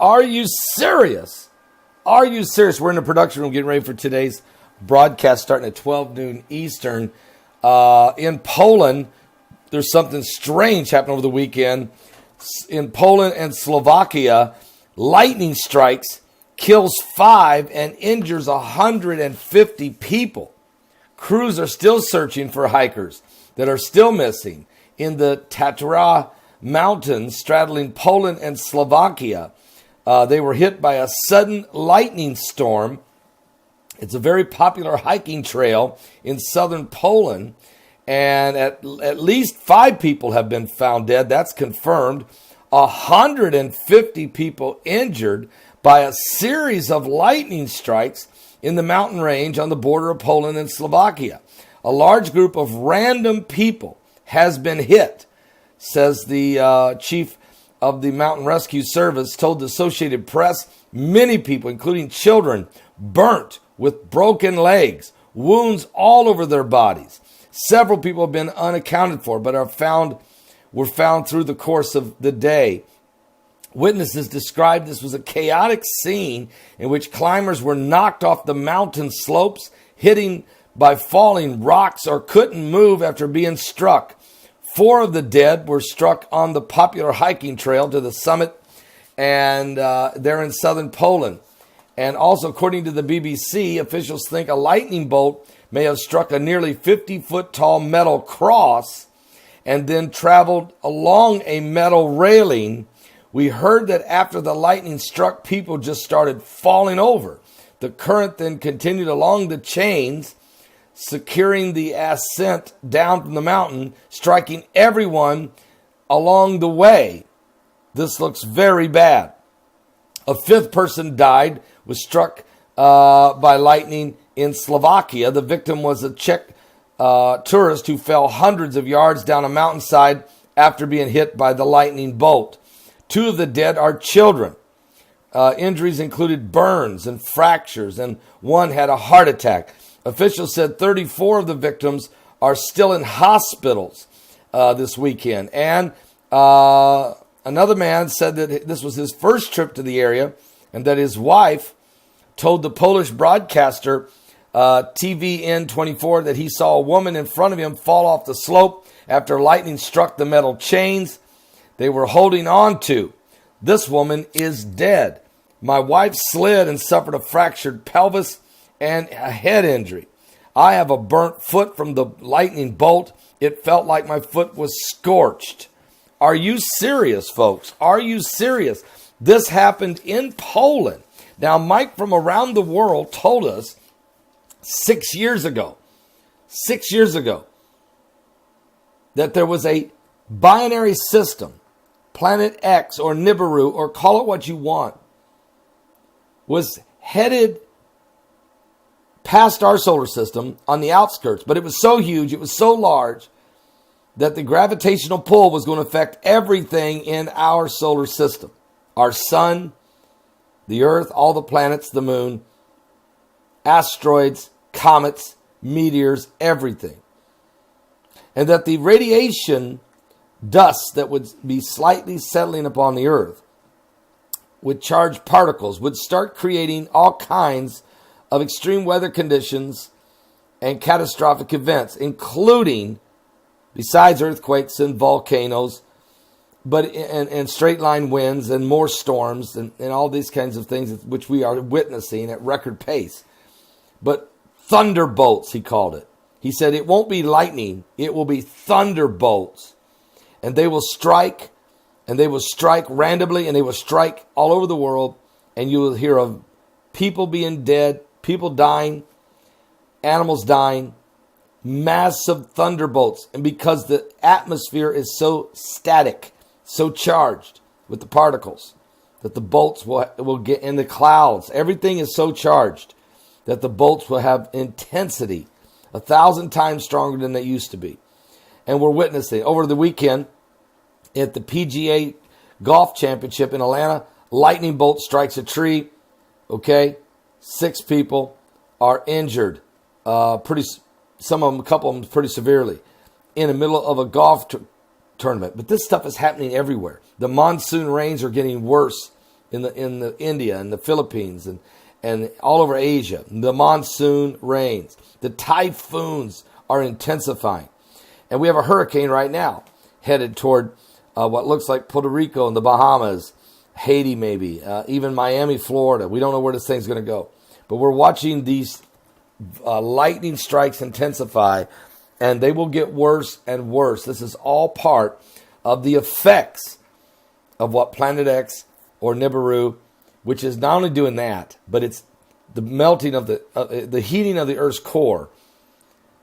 Are you serious? Are you serious? We're in the production room getting ready for today's broadcast starting at 12 noon Eastern. In Poland, there's something strange happened over the weekend. In Poland and Slovakia, lightning strikes, kills 5 and injures 150 people. Crews are still searching for hikers that are still missing in the Tatra Mountains straddling Poland and Slovakia. They were hit by a sudden lightning storm. It's a very popular hiking trail in southern Poland, and at least 5 people have been found dead. That's confirmed. 150 people injured by a series of lightning strikes in the mountain range on the border of Poland and Slovakia. A large group of random people has been hit, says the chief of the Mountain Rescue Service, told the Associated Press. Many people, including children, burnt with broken legs, wounds all over their bodies. Several people have been unaccounted for, but were found through the course of the day. Witnesses described this was a chaotic scene in which climbers were knocked off the mountain slopes, hitting by falling rocks, or couldn't move after being struck. 4 of the dead were struck on the popular hiking trail to the summit, and they're in southern Poland. And also, according to the BBC, officials think a lightning bolt may have struck a nearly 50-foot tall metal cross and then traveled along a metal railing. We heard that after the lightning struck, people just started falling over. The current then continued along the chains, securing the ascent down from the mountain, striking everyone along the way. This looks very bad. A 5th person died, was struck by lightning in Slovakia. The victim was a Czech tourist who fell hundreds of yards down a mountainside after being hit by the lightning bolt. 2 of the dead are children. Injuries included burns and fractures, and 1 had a heart attack. Officials said 34 of the victims are still in hospitals this weekend. And another man said that this was his first trip to the area and that his wife told the Polish broadcaster TVN24 that he saw a woman in front of him fall off the slope after lightning struck the metal chains they were holding on to. This woman is dead. My wife slid and suffered a fractured pelvis and a head injury. I have a burnt foot from the lightning bolt. It felt like my foot was scorched. Are you serious, folks? Are you serious? This happened in Poland. Now, Mike from around the world told us 6 years ago, that there was a binary system, Planet X or Nibiru, or call it what you want, was headed past our solar system on the outskirts, but it was so huge, it was so large, that the gravitational pull was going to affect everything in our solar system. Our sun, the earth, all the planets, the moon, asteroids, comets, meteors, everything. And that the radiation dust that would be slightly settling upon the earth with charged particles would start creating all kinds of extreme weather conditions and catastrophic events, including, besides earthquakes and volcanoes, but and straight line winds and more storms and all these kinds of things which we are witnessing at record pace. But thunderbolts, he called it. He said it won't be lightning, it will be thunderbolts. And they will strike, and they will strike randomly, and they will strike all over the world, and you will hear of people being dead, people dying, animals dying, massive thunderbolts. And because the atmosphere is so static, so charged with the particles, that the bolts will get in the clouds. Everything is so charged that the bolts will have intensity 1,000 times stronger than they used to be. And we're witnessing over the weekend at the PGA Golf Championship in Atlanta, lightning bolt strikes a tree. Okay, 6 people are injured. A couple of them pretty severely in the middle of a golf tournament. But this stuff is happening everywhere. The monsoon rains are getting worse in the India and the Philippines and all over Asia. The monsoon rains. The typhoons are intensifying. And we have a hurricane right now headed toward what looks like Puerto Rico and the Bahamas, Haiti maybe, even Miami, Florida. We don't know where this thing's going to go. But we're watching these lightning strikes intensify, and they will get worse and worse. This is all part of the effects of what Planet X or Nibiru, which is not only doing that, but it's the melting of the heating of the Earth's core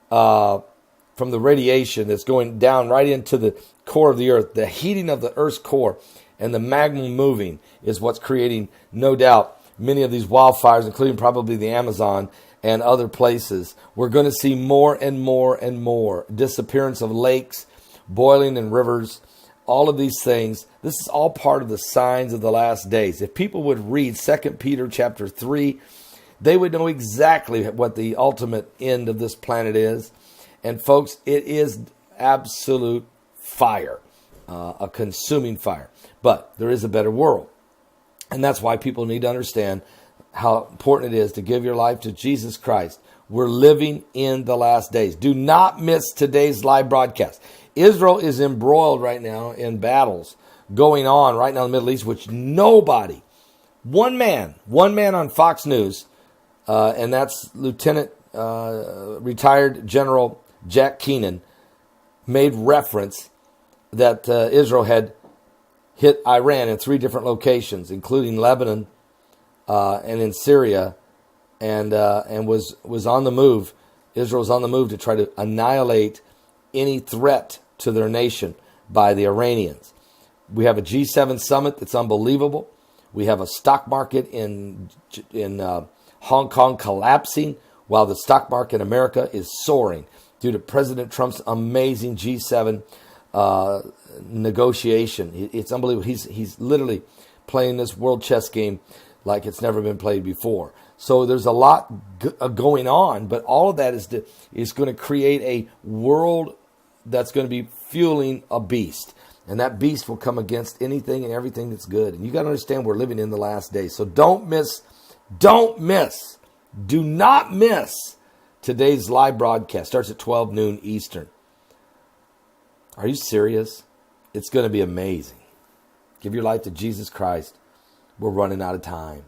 from the radiation that's going down right into the core of the Earth. The heating of the Earth's core and the magma moving is what's creating, no doubt, many of these wildfires, including probably the Amazon and other places. We're going to see more and more and more disappearance of lakes, boiling in rivers, all of these things. This is all part of the signs of the last days. If people would read 2 Peter chapter 3, they would know exactly what the ultimate end of this planet is. And folks, it is absolute fire, a consuming fire. But there is a better world. And that's why people need to understand how important it is to give your life to Jesus Christ. We're living in the last days. Do not miss today's live broadcast. Israel is embroiled right now in battles going on right now in the Middle East, which nobody, one man on Fox News, and that's Lieutenant retired General Jack Keenan, made reference that Israel had hit Iran in 3 different locations, including Lebanon and in Syria, and was on the move. Israel's on the move to try to annihilate any threat to their nation by the Iranians. We have a G7 summit that's unbelievable. We have a stock market in Hong Kong collapsing while the stock market in America is soaring due to President Trump's amazing G7 negotiation. It's unbelievable. He's literally playing this world chess game like it's never been played before. So there's a lot going on, but all of that is going to create a world that's going to be fueling a beast. And that beast will come against anything and everything that's good. And you got to understand we're living in the last days. So do not miss today's live broadcast. Starts at 12 noon Eastern. Are you serious? It's going to be amazing. Give your life to Jesus Christ. We're running out of time.